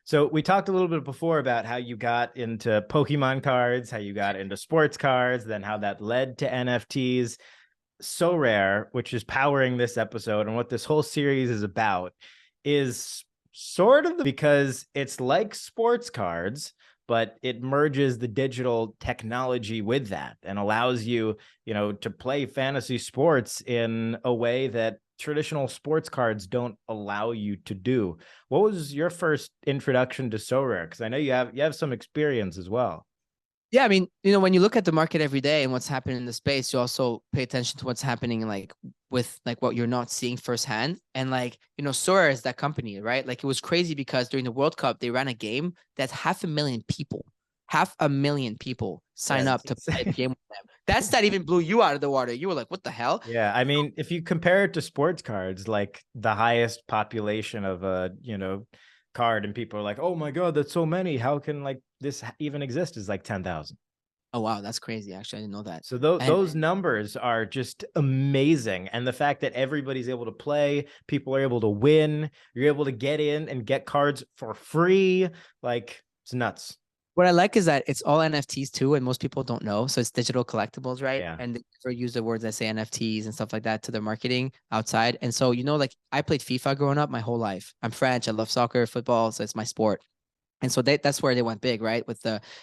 So we talked a little bit before about how you got into Pokemon cards, how you got into sports cards, then how that led to NFTs. Sorare, which is powering this episode and what this whole series is about, is sort of because it's like sports cards, but it merges the digital technology with that and allows you, to play fantasy sports in a way that traditional sports cards don't allow you to do. What was your first introduction to Sorare? Because I know you have some experience as well. Yeah, I mean, when you look at the market every day and what's happening in the space, you also pay attention to what's happening like with like what you're not seeing firsthand. And like, Sora is that company, right? Like it was crazy because during the World Cup, they ran a game that 500,000 people sign Yeah, up to play the game with them. That's that even blew you out of the water. You were like, what the hell? yeah, I mean, if you compare it to sports cards, like the highest population of a, card, and people are like, "Oh my God, that's so many. How can like this even exist?" Is like 10,000. Oh, wow. That's crazy. Actually, I didn't know that. So And those numbers are just amazing. And the fact that everybody's able to play, people are able to win, you're able to get in and get cards for free. Like it's nuts. what I like is that it's all NFTs too, and most people don't know. So it's digital collectibles, right? Yeah. And they never use the words that say NFTs and stuff like that to their marketing outside. And so, like I played FIFA growing up my whole life. I'm French. I love soccer, football, so it's my sport. And so that's where they went big, right?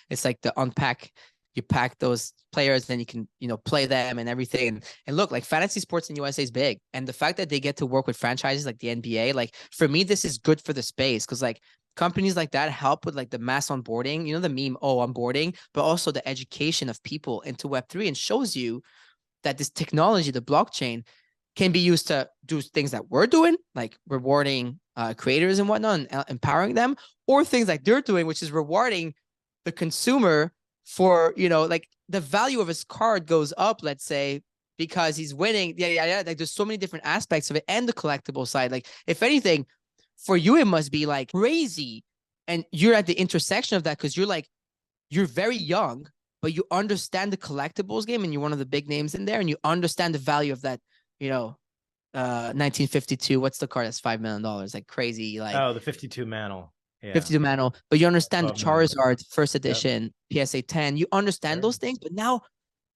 It's like the unpack, you pack those players, then you can, play them and everything. And look, like fantasy sports in USA is big. And the fact that they get to work with franchises like the NBA, like for me, this is good for the space. Cause like companies like that help with like the mass onboarding, the meme, oh, onboarding, but also the education of people into Web3 and shows you that this technology, the blockchain, can be used to do things that we're doing, like rewarding creators and whatnot and empowering them, or things like they're doing, which is rewarding the consumer for, like the value of his card goes up, let's say, because he's winning. Yeah. Like there's so many different aspects of it and the collectible side. Like if anything, for you, it must be like crazy. And you're at the intersection of that because you're very young, but you understand the collectibles game and you're one of the big names in there and you understand the value of that, 1952. What's the card that's $5 million? Like crazy, like Oh, the 52 mantle. Yeah. 52 Mano. But you understand the 12 million. Charizard first Yep. edition, PSA 10. You understand Sure. those things, but now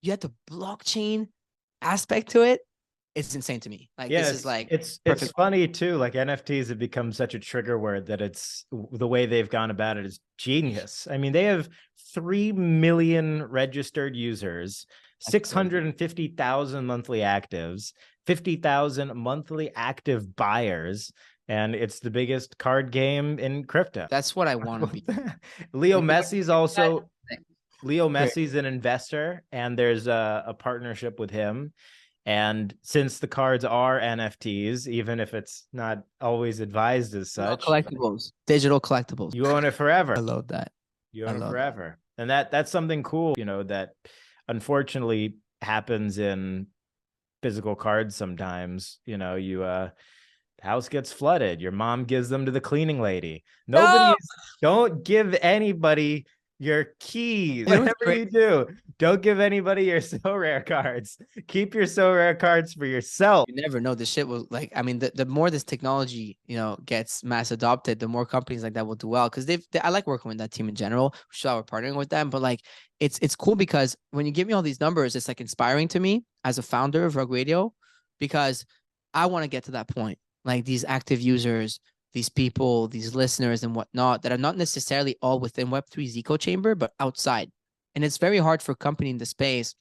you have the blockchain aspect to it. It's insane to me. Like Yeah, this is it's like it's it's perfect. funny too. Like NFTs have become such a trigger word that it's the way they've gone about it is genius. I mean, they have 3 million registered users, That's crazy. 650,000 monthly actives, 50,000 monthly active buyers, and it's the biggest card game in crypto. That's what I want to be. Leo When you Messi's get that, also Leo great. Messi's an investor, and there's a partnership with him. And since the cards are NFTs, even if it's not always advised as Digital such, collectibles, digital collectibles. you own it I forever. love that. You I own it love that. forever. And that's something cool, that unfortunately happens in physical cards sometimes. House gets flooded. Your mom gives them to the cleaning lady. No, Don't give anybody your keys. it was Whatever great. you do, don't give anybody your so rare cards. Keep your so rare cards for yourself. You never know. The shit will like. I mean, the more this technology, gets mass adopted, the more companies like that will do well. Because I like working with that team in general. So we're partnering with them, but like, it's cool because when you give me all these numbers, it's like inspiring to me as a founder of Rug Radio, because I want to get to that point. Like these active users, these people, these listeners, and whatnot that are not necessarily all within Web3's echo chamber, but outside. And it's very hard for a company in the space,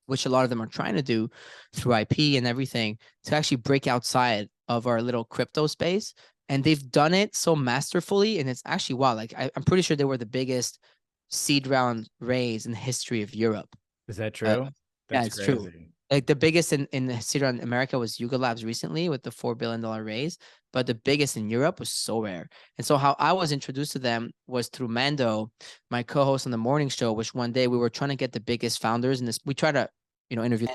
which a lot of them are trying to do through IP and everything, to actually break outside of our little crypto space. And they've done it so masterfully. And it's actually, wow, like I'm pretty sure they were the biggest seed round raise in the history of Europe. Is that Uh, true? yeah, That's it's true. crazy. Like the biggest in the seed round in America was Yuga Labs recently with the $4 billion raise, but the biggest in Europe was Sorare. And so how I was introduced to them was through Mando, my co-host on the morning show, which one day we were trying to get the biggest founders in this. We tried to, interview.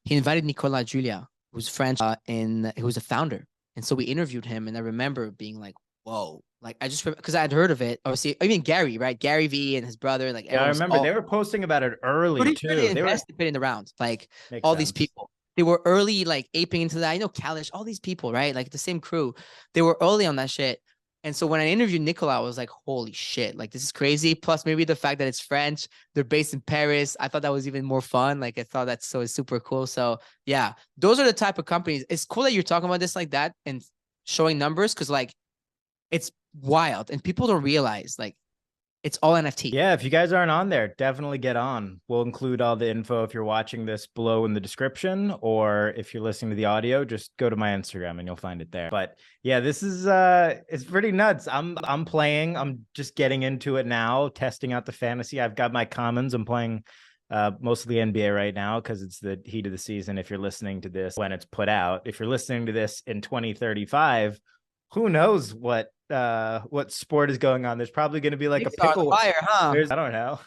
He invited Nicolas Julia, who's French, and he was a founder. And so we interviewed him, and I remember being like, "Whoa!" Like I just because I had heard of it. Obviously, I mean Gary, right? Gary V and his brother, like Yeah, I everyone was remember all they were posting about it early pretty sure they too. They were invested in the round. Like Makes all these sense. people, they were early, like aping into that. I know Kalish, all these people, right? Like the same crew, they were early on that shit. And so when I interviewed Nicolas, I was like, holy shit, like this is crazy. Plus maybe the fact that it's French, they're based in Paris. I thought that was even more fun. Like I thought that's so super cool. So yeah, those are the type of companies. It's cool that you're talking about this like that and showing numbers because like it's wild and people don't realize like it's all NFT. Yeah, if you guys aren't on there, definitely get on. We'll include all the info if you're watching this below in the description, or if you're listening to the audio, just go to my Instagram and you'll find it there. But yeah, this is it's pretty nuts. I'm playing. I'm just getting into it now, testing out the fantasy. I've got my commons. I'm playing mostly NBA right now because it's the heat of the season. If you're listening to this when it's put out, if you're listening to this in 2035, who knows what sport is going on. There's probably going to be like a Pixar on pickle. fire, huh? There's, I don't know.